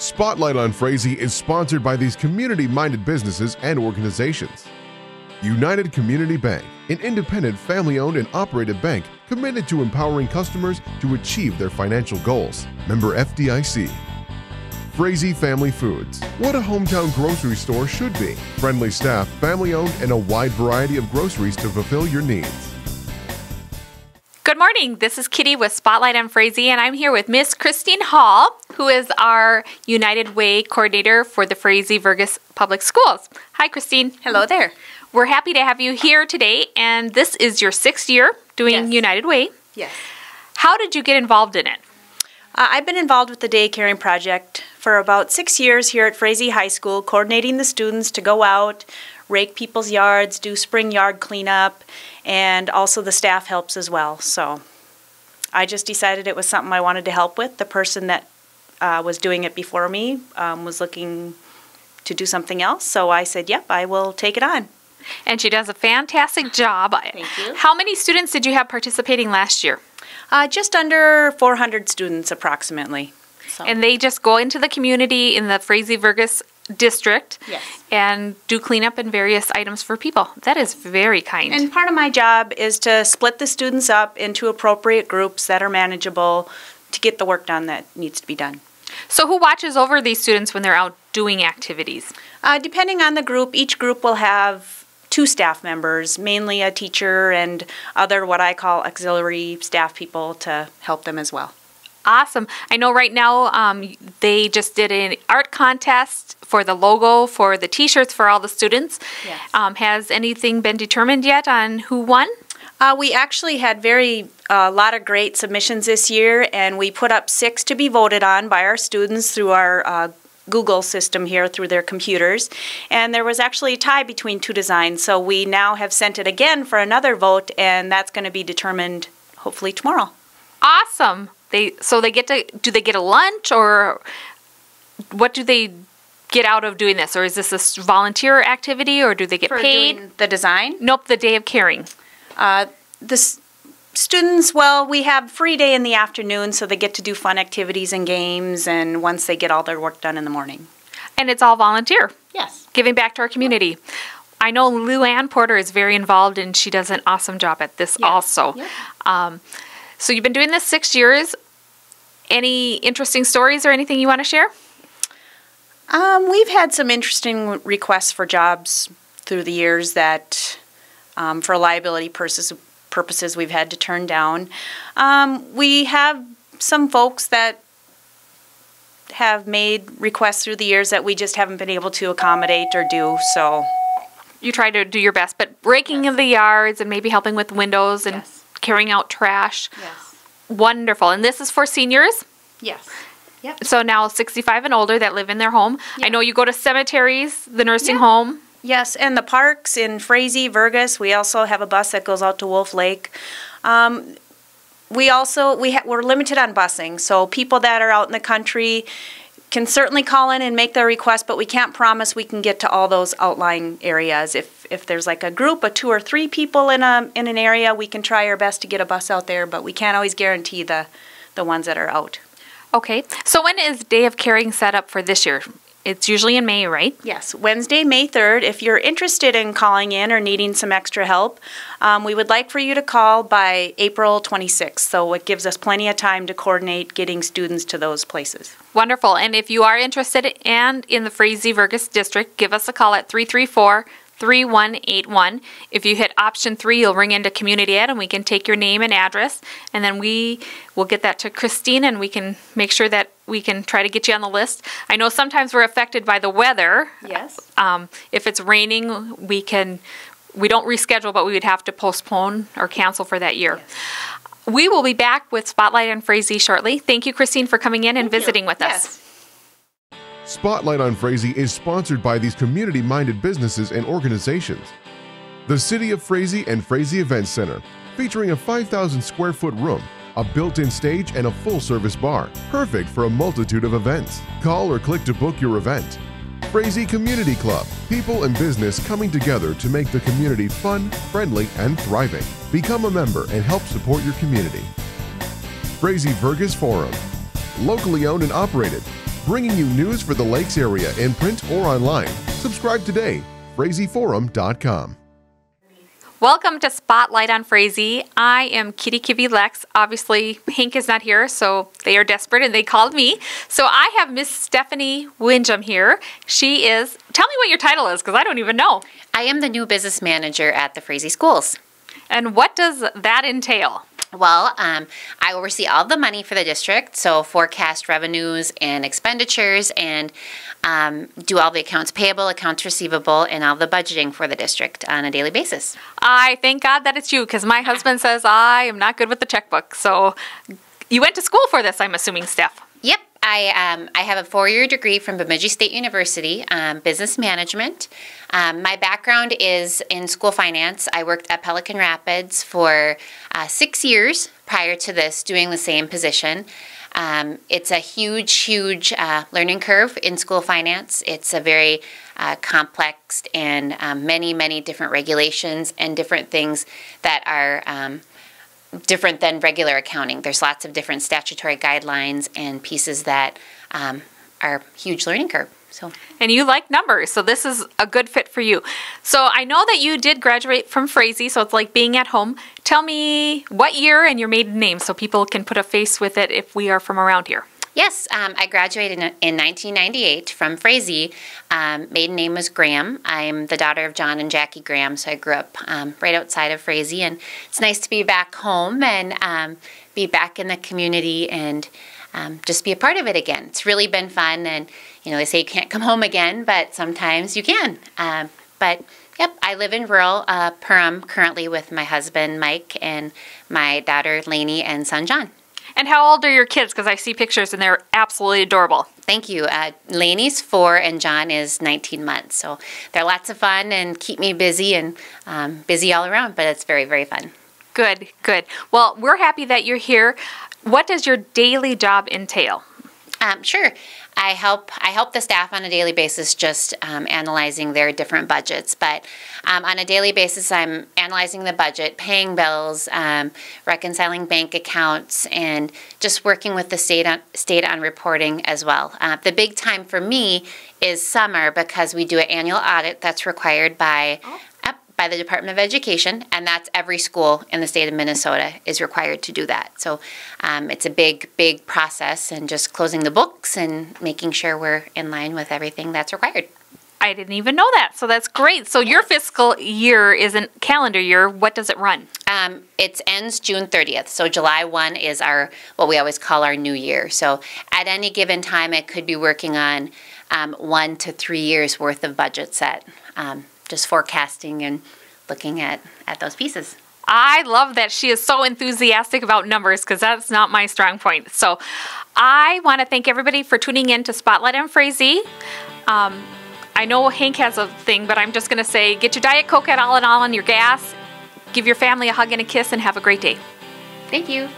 Spotlight on Frazee is sponsored by these community-minded businesses and organizations. United Community Bank, an independent, family-owned and operated bank committed to empowering customers to achieve their financial goals. Member FDIC. Frazee Family Foods, what a hometown grocery store should be. Friendly staff, family-owned, and a wide variety of groceries to fulfill your needs. Good morning. This is Kitty with Spotlight on Frazee, and I'm here with Miss Christine Hall, who is our United Way coordinator for the Frazee-Vergus Public Schools. Hi, Christine. Hello there. We're happy to have you here today, and this is your 6th year doing United Way. Yes. How did you get involved in it? I've been involved with the Day Caring Project for about 6 years here at Frazee High School, coordinating the students to go out, rake people's yards, do spring yard cleanup, and also the staff helps as well. So I just decided it was something I wanted to help with. The person that was doing it before me was looking to do something else, so I said, yep, I will take it on. And she does a fantastic job. Thank you. How many students did you have participating last year? Just under 400 students approximately. So. And they just go into the community in the Frazee-Vergus district and do cleanup and various items for people. That is very kind. And part of my job is to split the students up into appropriate groups that are manageable to get the work done that needs to be done. So who watches over these students when they're out doing activities? Depending on the group, each group will have 2 staff members, mainly a teacher and other what I call auxiliary staff people to help them as well. Awesome. I know right now they just did an art contest for the logo for the t-shirts for all the students. Yes. Has anything been determined yet on who won? We actually had a lot of great submissions this year, and we put up 6 to be voted on by our students through our Google system here through their computers. And there was actually a tie between 2 designs, so we now have sent it again for another vote, and that's going to be determined hopefully tomorrow. Awesome. Do they get a lunch, or what do they get out of doing this? Or is this a volunteer activity, or do they get paid? Doing the design? Nope, the Day of Caring. The students, well, we have free day in the afternoon, so they get to do fun activities and games, and once they get all their work done in the morning. And it's all volunteer. Yes. Giving back to our community. I know Lou Ann Porter is very involved, and she does an awesome job at this also. Yep. So you've been doing this 6 years. Any interesting stories or anything you want to share? We've had some interesting requests for jobs through the years that, for liability purposes, we've had to turn down. We have some folks that have made requests through the years that we just haven't been able to accommodate or do, so. You try to do your best, but raking of the yards and maybe helping with windows and carrying out trash. Yes. Wonderful. And this is for seniors? Yes. Yep. So now 65 and older that live in their home. Yep. I know you go to cemeteries, the nursing home. Yes, and the parks in Frazee, Vergus. We also have a bus that goes out to Wolf Lake. We're limited on busing, so people that are out in the country can certainly call in and make their request, but we can't promise we can get to all those outlying areas. If there's like a group of 2 or 3 people in an area, we can try our best to get a bus out there, but we can't always guarantee the ones that are out. Okay. So when is Day of Caring set up for this year? It's usually in May, right? Yes, Wednesday, May 3rd. If you're interested in calling in or needing some extra help, we would like for you to call by April 26th, so it gives us plenty of time to coordinate getting students to those places. Wonderful. And if you are interested and in the Frazee-Vergus district, give us a call at 334-3181. If you hit option 3, you'll ring into Community Ed, and we can take your name and address, and then we will get that to Christine, and we can make sure that we can try to get you on the list. I know sometimes we're affected by the weather. Yes. If it's raining, we don't reschedule, but we would have to postpone or cancel for that year. Yes. We will be back with Spotlight on Frazee shortly. Thank you, Christine, for coming in and visiting with us. Spotlight on Frazee is sponsored by these community-minded businesses and organizations. The City of Frazee and Frazee Event Center, featuring a 5,000 square foot room, a built-in stage, and a full-service bar, perfect for a multitude of events. Call or click to book your event. Frazee Community Club, people and business coming together to make the community fun, friendly, and thriving. Become a member and help support your community. Frazee-Vergus Forum, locally owned and operated. bringing you news for the Lakes area in print or online. Subscribe today. FrazeeForum.com. Welcome to Spotlight on Frazee. I am Kitty Kibby Lex. Obviously, Hank is not here, so they are desperate and they called me. So I have Miss Stephanie Winjum here. She is, tell me what your title is, because I don't even know. I am the new business manager at the Frazee Schools. And what does that entail? Well, I oversee all the money for the district, so forecast revenues and expenditures, and do all the accounts payable, accounts receivable, and all the budgeting for the district on a daily basis. I thank God that it's you, because my husband says I am not good with the checkbook. So you went to school for this, I'm assuming, Steph. Yep. I have a 4-year degree from Bemidji State University, business management. My background is in school finance. I worked at Pelican Rapids for 6 years prior to this, doing the same position. It's a huge learning curve in school finance. It's a very complex and many different regulations and different things that are different than regular accounting. There's lots of different statutory guidelines and pieces that are huge learning curve. And you like numbers, so this is a good fit for you. So I know that you did graduate from Frazee, so it's like being at home. Tell me what year and your maiden name so people can put a face with it if we are from around here. Yes, I graduated in 1998 from Frazee. Maiden name was Graham. I'm the daughter of John and Jackie Graham, so I grew up right outside of Frazee, and it's nice to be back home and be back in the community and just be a part of it again. It's really been fun, and you know, they say you can't come home again, but sometimes you can. But yep, I live in rural Perham currently with my husband Mike and my daughter Lainey and son John. And how old are your kids? Because I see pictures and they're absolutely adorable. Thank you. Lainey's 4 and John is 19 months. So they're lots of fun and keep me busy and busy all around, but it's very fun. Good. Well, we're happy that you're here. What does your daily job entail? Sure. I help the staff on a daily basis just analyzing their different budgets. But on a daily basis, I'm analyzing the budget, paying bills, reconciling bank accounts, and just working with the state on reporting as well. The big time for me is summer because we do an annual audit that's required by the Department of Education, and that's every school in the state of Minnesota is required to do that. So it's a big process, and just closing the books and making sure we're in line with everything that's required. I didn't even know that, so that's great. So your fiscal year isn't calendar year. What does it run? It ends June 30th, so July 1 is what we always call our new year. So at any given time, it could be working on 1 to 3 years worth of budget set. Just forecasting and looking at those pieces. I love that she is so enthusiastic about numbers because that's not my strong point. So I want to thank everybody for tuning in to Spotlight on Frazee. I know Hank has a thing, but I'm just going to say get your Diet Coke at all and your gas. Give your family a hug and a kiss and have a great day. Thank you.